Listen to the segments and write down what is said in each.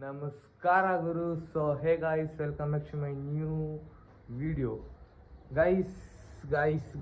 ನಮಸ್ಕಾರ ಗುರು. So hey guys, welcome back to my new video.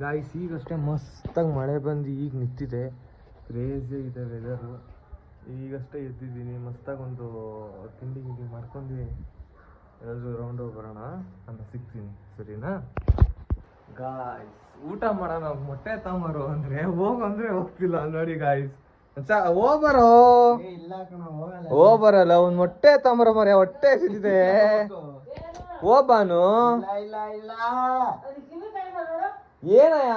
Guys ಈಗಷ್ಟೇ ಮಸ್ತಾಗಿ ಮಳೆ ಬಂದು ಈಗ ನಿಂತಿದೆ. ಕ್ರೇಜಿ ಇದೆ ವೆದರು. ಈಗಷ್ಟೇ ಎದ್ದಿದ್ದೀನಿ. ಮಸ್ತಾಗಿ ಒಂದು ತಿಂಡಿ ಮಾಡ್ಕೊಂಡು ಎಲ್ಲರೂ ರೌಂಡ್ ಹೋಗಿ ಬರೋಣ. ನಾನು ಸಿಗ್ತೀನಿ, ಸರಿನಾ ಗಾಯ್ಸ್? ಊಟ ಮಾಡೋಣ. ಮೊಟ್ಟೆ ತಗೊಂಬರು ಅಂದರೆ ಹೋಗಂದ್ರೆ ಹೋಗ್ತಿಲ್ಲ ನೋಡಿ ಗಾಯ್ಸ್. ಹೋಗ್ಬರೋ ಹೋಗ್ಬರಲ್ಲ, ಒಂದ್ ಮೊಟ್ಟೆ ತಗೊಂಬರ ಮರ, ಹೊಟ್ಟೆ ಸಿದ್ದಿದೆ. ಹೋಗ್ಬಾನು. ಏನಯ್ಯ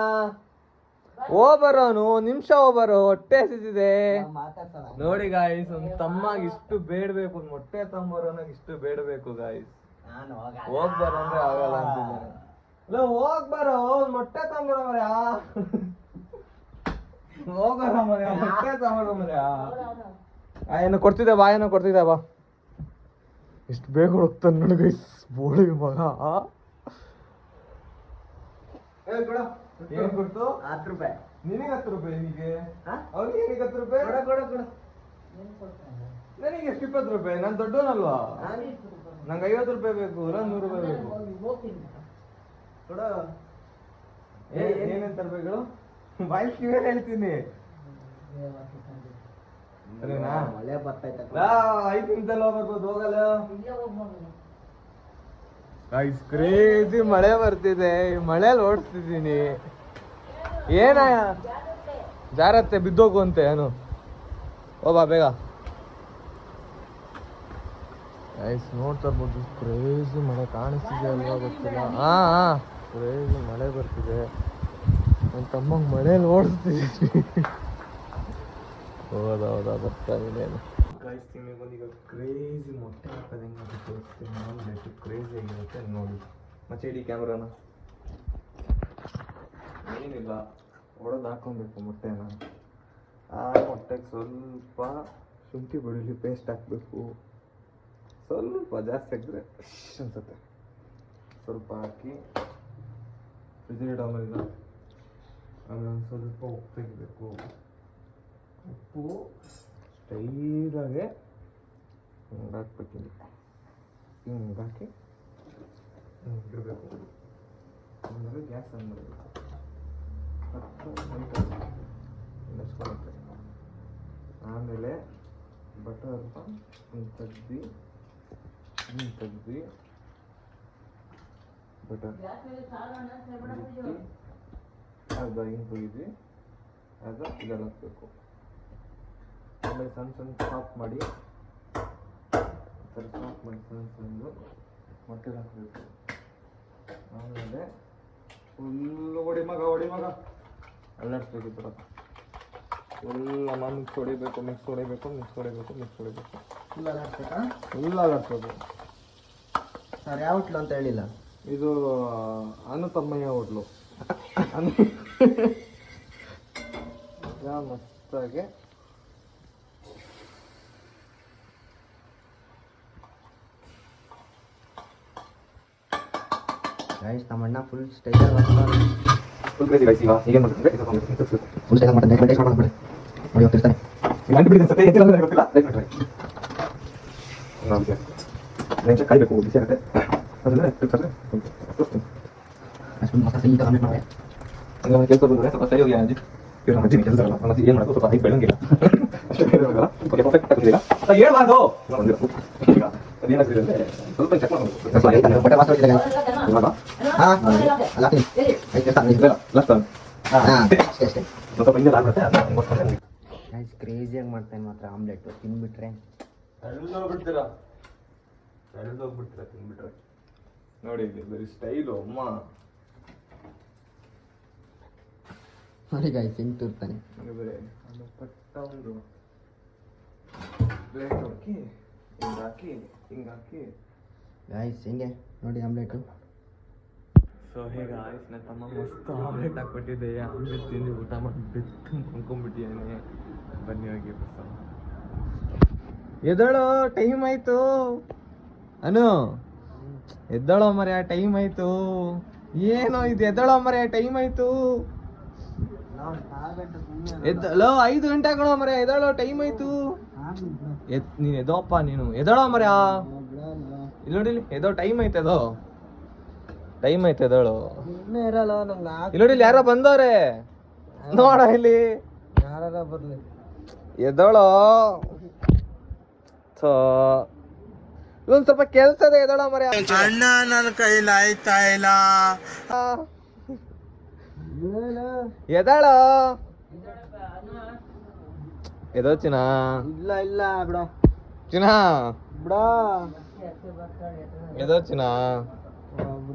ಹೋಗ್ಬರೋನು, ನಿಮಿಷ ಹೋಗ್ಬರೋ, ಹೊಟ್ಟೆ ಸಿದ್ದಿದೆ ನೋಡಿ ಗಾಯ್ಸ್. ಒಂದ್ ತಮ್ಮಾಗ ಇಷ್ಟು ಬೇಡಬೇಕು, ಒಂದ್ ಮೊಟ್ಟೆ ತಗೊಂಬರೋನಾಗ ಇಷ್ಟು ಬೇಡಬೇಕು ಗಾಯ್ಸ್. ಹೋಗ್ಬರೋ ಅಂದ್ರೆ ಆಗಲ್ಲ ಅಂತಿದ್ದೇನೆ. ಹೋಗ್ಬರೋ, ಒಂದ್ ಮೊಟ್ಟೆ ತಗೊಂಬರೋ ಮರ, ಹೋಗರ ಮರ, ಮೊಟ್ಟೆ ತಗೊಂಬರೋ ಮರ. ಏನೋ ಕೊಡ್ತಿದ್ದೆ ಬಾ, ಏನೋ ಕೊಡ್ತಿದ್ದೆ ಬಾ. ಎಷ್ಟು ಬೇಗ ಹೋಗ್ತಾನೆ ನೋಡಿ ಗೈಸ್ ಬೋಳಿ ಮಗ. ಏನ್ ಕೊಡ್ತು? 10 ರೂಪಾಯಿ. ನಿನಗೆ 10 ರೂಪಾಯಿ, ನಿನಗೆ ಅವ್ನಿಗೆ 10 ರೂಪಾಯಿ. ನನಗೆ ಎಷ್ಟು 20 ರೂಪಾಯಿ? ನಾನು ದೊಡ್ಡವನಲ್ವಾ? ನಂಗೆ 50 ರೂಪಾಯಿ ಬೇಕು, 100 ರೂಪಾಯಿ ಬೇಕು. ಏನೇನ್ ತರಬೇಕಳು? ಬಾಯ್ ಕಿವೇ ಹೇಳ್ತೀನಿ. ಸರಿನಾ? 5 ನಿಮಿಷದಲ್ಲಿ ಹೋಗ್ಬರ್ಬೋದು, ಹೋಗಲ್ಲ. ಗೈಸ್ ಕ್ರೇಜಿ ಮಳೆ ಬರ್ತಿದೆ. ಮಳೆಯಲ್ಲಿ ಓಡಿಸ್ತಿದ್ದೀನಿ. ಏನ ಜಾರತ್ತೆ, ಬಿದ್ದೋಗು ಅಂತೆ ಏನು? ಹೋಗ್ಬಾ ಬೇಗ. ಗೈಸ್ ನೋಡ್ತಾ ಇರ್ಬೋದು, ಕ್ರೇಜಿ ಮಳೆ ಕಾಣಿಸ್ತಿದೆ ಅಲ್ವಾ ಗೊತ್ತಿಲ್ಲ. ಹಾ ಕ್ರೇಜಿ ಮಳೆ ಬರ್ತಿದೆ. ನನ್ನ ತಮ್ಮಂಗೆ ಮಳೆಯಲ್ಲಿ ಓಡಿಸ್ತಿದ್ದೀನಿ. ಹೌದಾ ಬರ್ತಾ ಇದೇನು ಗೈಸ್. ನಿಮಗೊಂದೀಗ ಕ್ರೇಜಿ ಮೊಟ್ಟೆ ಹಾಕೋದು ಹೆಂಗೆ ತೋರಿಸ್ತೀನಿ. ನೋಡಬೇಕು ಕ್ರೇಜಿ ಆಗಿರುತ್ತೆ ನೋಡಿ. ಮತ್ತೆ ಇಡೀ ಕ್ಯಾಮ್ರಾನ ಏನಿಲ್ಲ, ಹೊಡೆದು ಹಾಕೊಬೇಕು ಮೊಟ್ಟೆನ. ಆ ಮೊಟ್ಟೆಗೆ ಸ್ವಲ್ಪ ಶುಂಠಿ ಬೆಳ್ಳುಳ್ಳಿ ಪೇಸ್ಟ್ ಹಾಕಬೇಕು. ಸ್ವಲ್ಪ ಜಾಸ್ತಿ ಹಾಕಿದ್ರೆ ಅನ್ಸುತ್ತೆ. ಸ್ವಲ್ಪ ಹಾಕಿ ಫ್ರಿಜ್ಗೆ ಇಡೋಮೇಲೆ ಆಮೇಲೆ ಒಂದು ಸ್ವಲ್ಪ ಉಪ್ಪು ತೆಗಿಬೇಕು. ಉಪ್ಪು ಸ್ಟೈಲಾಗೆ ಹಿಂಗೆ ಹಾಕ್ಬೇಕಿಲ್ಲ, ಹಿಂಗೆ ಹಾಕಿ ಹಿಂಗೆ ಇಡಬೇಕು. ಆಮೇಲೆ ಗ್ಯಾಸ್ ಆನ್ ಮಾಡಬೇಕು. 10 ನಿಮಿಷ ಆಮೇಲೆ ಬಟರ್ ಹಿಂಗೆ ತೆಗ್ದು ಬಟರ್ ಅರ್ಧ ಹಿಂಗೆ ತೆಗಿದ್ವಿ, ಅರ್ಧ ಇದೆಲ್ಲ ಹಾಕಬೇಕು. ಆಮೇಲೆ ಸಣ್ಣ ಚಾಪ್ ಮಾಡಿ ಸಣ್ಣ ಮೊಟ್ಟೆ ಹಾಕಬೇಕು. ಆಮೇಲೆ ಫುಲ್ಲು ಹೊಡಿ ಮಗ ಅಲ್ಲಾಡ್ಸ್ಬೇಕು. ಈ ಥರ ಫುಲ್ ಮಿಕ್ಸ್ ಹೊಡಿಬೇಕು. ಫುಲ್ ಅಲ್ಲಾಡ್ಸ್ಬೇಕು. ಸರ್ ಯಾವ ಹೋಟ್ಲು ಅಂತ ಹೇಳಿಲ್ಲ. ಇದು ಅನುತಮ್ಮಯ್ಯ ಹೋಟ್ಲು. ಮಸ್ತಾಗೆ ಗೈಸ್ ನಮ್ಮ ಅಣ್ಣ ಫುಲ್ ಸ್ಟೈಲಾಗಿ ಮಾಡ್ತಾರೆ. Full crazy guys. ಈಗ ಏನು ಮಾಡ್ತಾರೆ? ಫುಲ್ ಸ್ಟೈಲಾಗಿ ಮಾಡ್ತಾರೆ. ಮೆಂಟೇಜ್ ಮಾಡ್ಬಿಡಿ ನೋಡಿ, ಹೋಗ್ತಿರ್ತಾನೆ. ಗೊತ್ತಿಲ್ಲ. ಕಾಯ್ಬೇಕು, ಬಿಸಿ ಆಗುತ್ತೆ. ಅಷ್ಟು ಮಸಾಲೆ ಸಿಹಿ ಕಮ್ಮಿ ಮಾಡಿ ಕೆಲಸ ಬಂದರೆ ಸ್ವಲ್ಪ ಸರಿ ಹೋಗಿ ಅಜ್ಜಿ ಕೆಲಸ ಅಲ್ಲ. ನನ್ನ ಏನು ಮಾಡೋದು, ಸ್ವಲ್ಪ ಹೈಟ್ ಬೆಳಂಗಿಲ್ಲ. ಓಕೆ, ಪರ್ಫೆಕ್ಟ್ ಆಗ್ತಿಲ್ಲ. ಹೇಳ್ಬಾರ್ದು. ಈಗ ಅದೇನಾಗ್ತಿದೆ ಅಂದರೆ ಸ್ವಲ್ಪ ಚೆಕ್ ಮಾಡಬೇಕು. ಬಟ್ಟೆ ಮಾತ್ರ ಇದೆ ಸ್ವಲ್ಪ ಹಿಂದೆ ಆಗುತ್ತೆ. ಗೈಸ್ ಕ್ರೇಜಿಯಾಗಿ ಮಾಡ್ತಾನೆ ಮಾತ್ರ. ಆಮ್ಲೆಟ್ ತಿನ್ಬಿಟ್ರೆ ಎಳ್ದೋಗ್ಬಿಡ್ತೀರಾ ತಿನ್ಬಿಟ್ರೆ. ನೋಡಿ ಬರೀ ಸ್ಟೈಲು ಅಮ್ಮ. ನೋಡಿ ಗೈಸ್ ಹೆಂಗೆ ತೂರ್ತಾನೆ. ಬರೀ ಪಟ್ಟ ಒಂದು ಪ್ಲೇಟ್ ಹಾಕಿ ಹಿಂಗಾಕಿ ಗೈಸ್ ಹೆಂಗೆ ನೋಡಿ ಆಮ್ಲೆಟು. ಸೊ ಹೇಗೆ ಆಯ್ತು, ನನ್ನ ತಮ್ಮ ಮಸ್ತ್ ಆಮ್ಲೆಟ್ ಹಾಕ್ಬಿಟ್ಟಿದ್ದೆ. ಆಮ್ಲೆಟ್ ತಿಂದು ಊಟ ಮಾಡಿ ಬೆತ್ತು ಕೊಂಡ್ಕೊಂಡ್ಬಿಟ್ಟಿದ್ದಾನೆ. ಬನ್ನಿ ಹೋಗಿ ಬಸ್. ಎದ್ದಳೋ, ಟೈಮ್ ಆಯ್ತು. ಎದ್ದಳೋ ಮರ್ಯ, ಟೈಮ್ ಆಯ್ತು. ಏನೋ ಇದು, ಎದ್ದಳೋ ಮರ್ಯ, ಟೈಮ್ ಆಯ್ತು. ಎದ್ದಳೋ, 5 ಗಂಟೆ ಕಣೋ ಮರ್ಯ, ಎದ್ದಳೋ, ಟೈಮ್ ಆಯ್ತು. ನೀನು ಎದೋಪ್ಪ ನೀನು ಎದೋಳ ಮರ್ಯಾ ಇಲ್ಲಿ ನೋಡಿ ಎದೋ ಟೈಮ್ ಐತೆ ಎದೋ ಟೈಮ್ ಐತೆ ಎದೋಳು ಇರಲ್ಲ ನಂಗೆ ಇಲ್ಲಿ ನೋಡಿ ಯಾರೋ ಬಂದವ್ರೆ ನೋಡ ಇಲ್ಲಿ ಯಾರ ಬರ್ಲಿ ಎದೋಳು ಇದೊಂದ್ ಸ್ವಲ್ಪ ಕೆಲ್ಸ ಇದೆ ಎದೋಳ ಮರ್ಯಾ ಅಣ್ಣ ನನ್ನ ಕೈಲಿ ಆಯ್ತಾ ಇಲ್ಲ. ಎದಳು ಎದೋ ಚಿನ್ನ ಇಲ್ಲ ಇಲ್ಲ ಬಿಡ ಚಿನ್ನ ಬಿಡ ಎದೋ ಚಿನ್ನ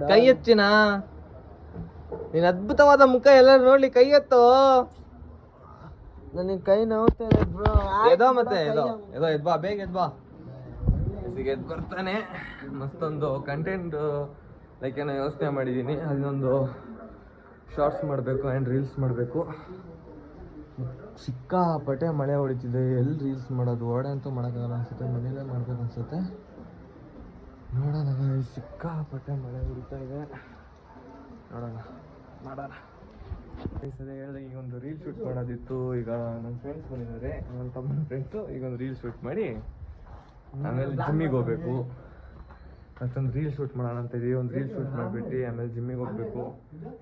ಕೈ ಎತ್ತಿನ ನೀನ್ ಅದ್ಭುತವಾದ ಮುಖ ಎಲ್ಲರೂ ನೋಡ್ಲಿ ಕೈ ಎತ್ತು ನನಗೆ ಕೈ ನೋವ್ತಾ ಇದೆ ಬ್ರೋ. ಎದೋ ಮತ್ತೆ ಎದೋ ಎದೋ ಎದ್ಬಾ ಬೇಗ ಎದ್ಬಾ ಎದ್ ಬರ್ತಾನೆ ಮತ್ತೊಂದು ಕಂಟೆಂಟ್ ಲೈಕ್ ಏನೋ ಯೋಚನೆ ಮಾಡಿದ್ದೀನಿ ಅದನ್ನೊಂದು ಶಾರ್ಟ್ಸ್ ಮಾಡಬೇಕು ಆ್ಯಂಡ್ ರೀಲ್ಸ್ ಮಾಡಬೇಕು. ಸಿಕ್ಕಾಪಟ್ಟೆ ಮಳೆ ಹೊಡಿತಿದೆ ಎಲ್ಲಿ ರೀಲ್ಸ್ ಮಾಡೋದು ಓಡೆ ಅಂತೂ ಮಾಡೋಕ್ಕಾಗಲ್ಲ ಅನ್ಸುತ್ತೆ ಮನೇಲೇ ಮಾಡ್ಬೇಕು ಅನ್ಸುತ್ತೆ ನೋಡೋಣ ಸಿಕ್ಕಾಪಟ್ಟೆ ಮಳೆ ಹೊಡಿತಾ ಇದೆ ನೋಡೋಣ ಮಾಡೋಣ ಸರಿ ಹೇಳಿದೆ ಈಗ ಒಂದು ರೀಲ್ ಶೂಟ್ ಮಾಡೋದಿತ್ತು ಈಗ ನನ್ನ ಫ್ರೆಂಡ್ಸ್ ಬಂದಿದ್ದಾರೆ ನನ್ನ ತಮ್ಮನ ಫ್ರೆಂಡ್ಸು ಈಗ ಒಂದು ರೀಲ್ ಶೂಟ್ ಮಾಡಿ ಆಮೇಲೆ ಜಿಮ್ಮಿಗೆ ಹೋಗ್ಬೇಕು ಮತ್ತೊಂದು ರೀಲ್ ಶೂಟ್ ಮಾಡೋಣ ಅಂತ ಇದೀವಿ ಒಂದು ರೀಲ್ ಶೂಟ್ ಮಾಡಿಬಿಟ್ಟು ಆಮೇಲೆ ಜಿಮ್ಮಿಗೆ ಹೋಗ್ಬೇಕು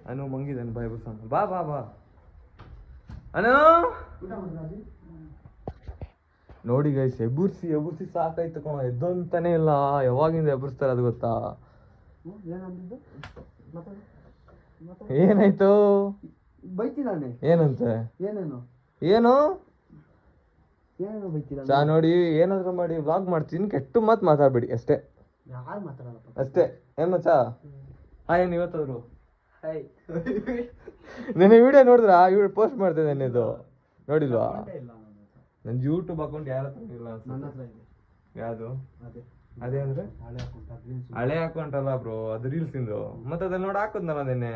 ಅನು ಮಂಗಿದ್ದಾನೆ ಬಾಯ್ ಬುಸಾನ ಬಾ ಬಾ ಬಾ ಅನು ನೋಡಿ ಗೈಸ್ ಎಬುರ್ಸಿ ಸಾಕಾಯ್ತು ಕಣ ಎದ್ದೊಂತಾನೆ ಇಲ್ಲ ಯಾವಾಗಿಂದ ಎಬುರ್ಸ್ತಾರೆ ಅದು ಗೊತ್ತಾ ಏನಾಯ್ತು ಬೈತಿದ್ದಾನೆ ಏನಂತೆ ಏನೇನು ಏನು ಏನೇನು ಬೈತಿದ್ದಾನೆ ಚಾ ನೋಡಿ ಏನಾದ್ರು ಮಾಡಿ ವ್ಲಾಗ್ ಮಾಡ್ತೀನಿ ಕೆಟ್ಟು ಮಾತು ಮಾತಾಡ್ಬೇಡಿ ಅಷ್ಟೇ ಯಾರು ಮಾತಾಡಲ್ಲಪ್ಪ ಅಷ್ಟೇ ಏನ್ ಮಚ್ಚಾ ಹಾಯ್ ಏನ್ ಇವತ್ತವ್ರು ಹಾಯ್ ನೆನ್ನೆ ವಿಡಿಯೋ ನೋಡಿದ್ರಾ ಪೋಸ್ಟ್ ಮಾಡ್ತೇನೆ ನೆನ್ನೆದು ನೋಡಿಲ್ವಾ ನನ್ನ ಯೂಟ್ಯೂಬ್ ಅಕೌಂಟ್ ಯಾರ ಹತ್ರ ಇಲ್ಲ ನನ್ನ ಹತ್ರ ಇದೆ ಯಾವುದು ಅದೇ ಅದೇ ಅಂದ್ರೆ ಹಳೆ ಅಕೌಂಟ್ ಅಲ್ಲ ಬ್ರೋ ಅದು ರೀಲ್ಸ್ ಇಂದು ಮತ್ತೆ ಅದನ್ನ ನೋಡಿ ಹಾಕೋದ್ನಲ್ಲ ನೆನ್ನೆ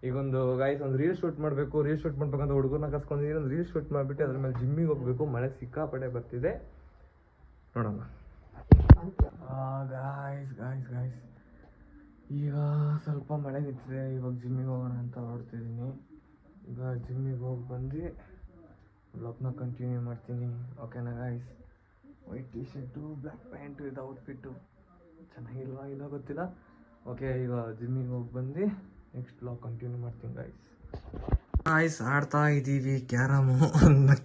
ಈಗ ಒಂದು ಗೈಸ್ ಒಂದು ರೀಲ್ ಶೂಟ್ ಮಾಡಬೇಕು ರೀಲ್ ಶೂಟ್ ಮಾಡ್ಬೇಕಂತ ಹುಡುಗರನ್ನ ಕರ್ಸ್ಕೊಂಡಿದ್ದೀನಿ ಒಂದು ರೀಲ್ ಶೂಟ್ ಮಾಡಿಬಿಟ್ಟು ಅದ್ರ ಮೇಲೆ ಜಿಮ್ಮಿಗೆ ಹೋಗ್ಬೇಕು ಮಳೆ ಸಿಕ್ಕಾಪಟ್ಟೆ ಬರ್ತಿದೆ ನೋಡೋಣ ಗಾಯ್ಸ್ ಗಾಯ್ಸ್ ಗಾಯ್ಸ್ ಈಗ ಸ್ವಲ್ಪ ಮಳೆ ನಿಂತಿದೆ ಇವಾಗ ಜಿಮ್ಮಿಗೆ ಹೋಗೋಣ ಅಂತ ಹೊರಡ್ತಿದ್ದೀನಿ ಈಗ ಜಿಮ್ಮಿಗೆ ಹೋಗಿ ಬಂದು ಬ್ಲಾಗ್ನ ಕಂಟಿನ್ಯೂ ಮಾಡ್ತೀನಿ ಓಕೆನಾ guys white T shirt black pant ಇದು ಔಟ್ಫಿಟ್ಟು ಚೆನ್ನಾಗಿಲ್ವಾ ಇಲ್ಲ ಗೊತ್ತಿಲ್ಲ ಓಕೆ ಈಗ ಜಿಮ್ಮಿಗೆ ಹೋಗಿ ಬಂದು ನೆಕ್ಸ್ಟ್ ಬ್ಲಾಗ್ ಕಂಟಿನ್ಯೂ ಮಾಡ್ತೀನಿ ಗಾಯ್ಸ್ ಆಡ್ತಾ ಇದ್ದೀವಿ ಕ್ಯಾರಮು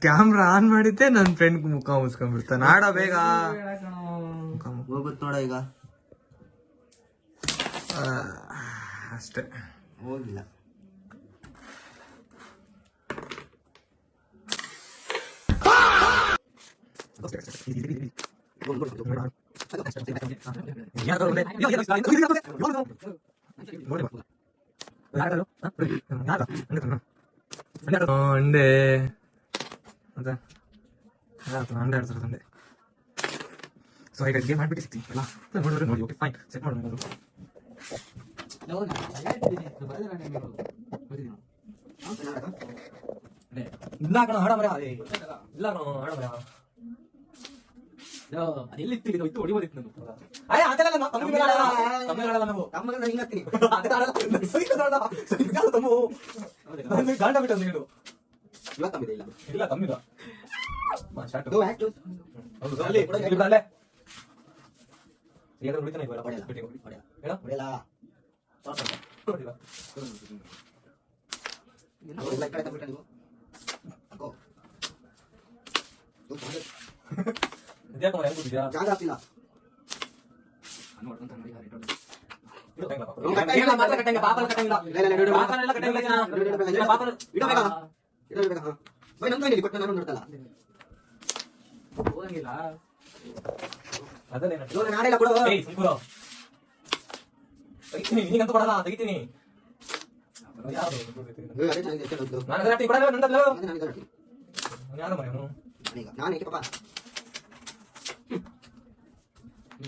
ಕ್ಯಾಮ್ರಾ ಆನ್ ಮಾಡಿದ್ದೆ ನನ್ನ ಫ್ರೆಂಡ್ ಮುಖ ಮುಚ್ಕೊಂಡ್ಬಿಡ್ತಾನೆ ಆಡ ಬೇಗ ಹೋಗುತ್ತೆ ನೋಡ ಈಗ ಅಷ್ಟೇ ಹೋಗಿಲ್ಲ ಅಂಡೆ ಮತ್ತೆ ಅಂಡೆ ಆಡ್ತಾರೆ ಅಂಡೆ ಸೊ ಈಗ ಗೇಮ್ ಮಾಡ್ಬಿಟ್ಟು ಸಿಗ್ತೀನಿ ಅಲ್ಲ ನೋಡಿದ್ರೆ ನೋಡಿ ಓಕೆ ಫೈನ್ ಸೆಟ್ ಮಾಡೋಣ ಇಲ್ಲ ಕಣ ಹಾಡ ಮರ ಇಲ್ಲ ಕಣ ಹಾಡ ಮರ ಅದೆಲ್ಲಿ ಇತ್ತು ಹೊಡಿಬೋದಿತ್ತು ನಾನು ಅಯ್ಯ ಅದೆಲ್ಲ ನಾವು ತಮಿಳ್ನಾಡಲ್ಲ ನಾವು ತಮ್ಮನ ಹಿಂಗೆ ಹಾಕ್ತೀನಿ ಗಾಂಡ ಬಿಟ್ಟು ನೀಡು ಇವಾಗ ತಮ್ಮಿದೆ ಇಲ್ಲ ಇಲ್ಲ ತಮ್ಮಿದ ಹೌದು ಅಲ್ಲಿ ಅಲ್ಲೇ ಈಗ ಹೊಡಿತಾನೆ ಹೇಳ ಹೊಡೆಯಲ್ಲ ಜಾಗ ಆಗ್ತಿಲ್ಲ ನೀಗಂತೂ ಕೊಡಲ್ಲ ತೆಗಿತೀನಿ ನಾನು ಪಾಪ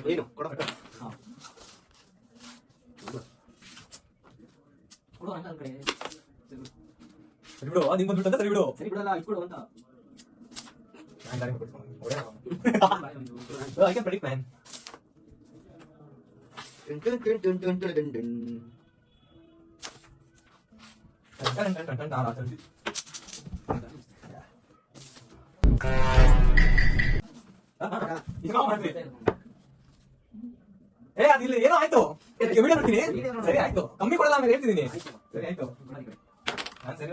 ಏನು ಕೊಡ ಸರಿ ಬಿಡು ನಿಂಗೊಂದು ಬಿಟ್ಟು ಸರಿ ಬಿಡು ಸರಿ ಬಿಡಲ್ಲ ಇಟ್ಕೊಡು ಅಂತ I can predict, man. ಏ ಅದಿಲ್ಲ ಏನೋ ಆಯ್ತು ವಿಡಿಯೋ ನೋಡ್ತೀನಿ ಸರಿ ಆಯ್ತು ಕಮ್ಮಿ ಕೊಡಲ್ಲ ಆಮೇಲೆ ಹೇಳ್ತಿದ್ದೀನಿ ಸರಿ ಆಯ್ತು ನಾನು ಸರಿ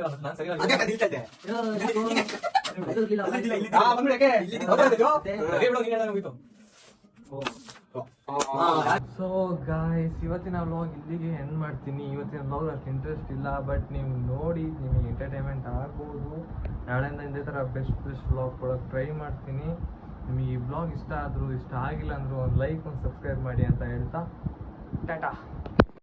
ಬಂದ್ಬಿಟ್ಟು ಸೊ ಗಾಯ್ಸ್ ಇವತ್ತಿನ ವ್ಲಾಗ್ ಇಲ್ಲಿಗೆ ಎಂಡ್ ಮಾಡ್ತೀನಿ. ಇವತ್ತಿನ ವ್ಲಾಗ್ ಅಷ್ಟು ಇಂಟ್ರೆಸ್ಟ್ ಇಲ್ಲ, ಬಟ್ ನೀವು ನೋಡಿ ನಿಮಗೆ ಎಂಟರ್ಟೈನ್ಮೆಂಟ್ ಆಗ್ಬೋದು. ನಾಳೆಯಿಂದ ಇದೇ ಥರ ಬೆಸ್ಟ್ ವ್ಲಾಗ್ ಕೊಡೋಕೆ ಟ್ರೈ ಮಾಡ್ತೀನಿ. ನಿಮಗೆ ಈ ವ್ಲಾಗ್ ಇಷ್ಟ ಆದರೂ ಇಷ್ಟ ಆಗಿಲ್ಲ ಅಂದರೂ ಒಂದು ಲೈಕ್ ಒಂದು ಸಬ್ಸ್ಕ್ರೈಬ್ ಮಾಡಿ ಅಂತ ಹೇಳ್ತಾ ಟಾಟಾ.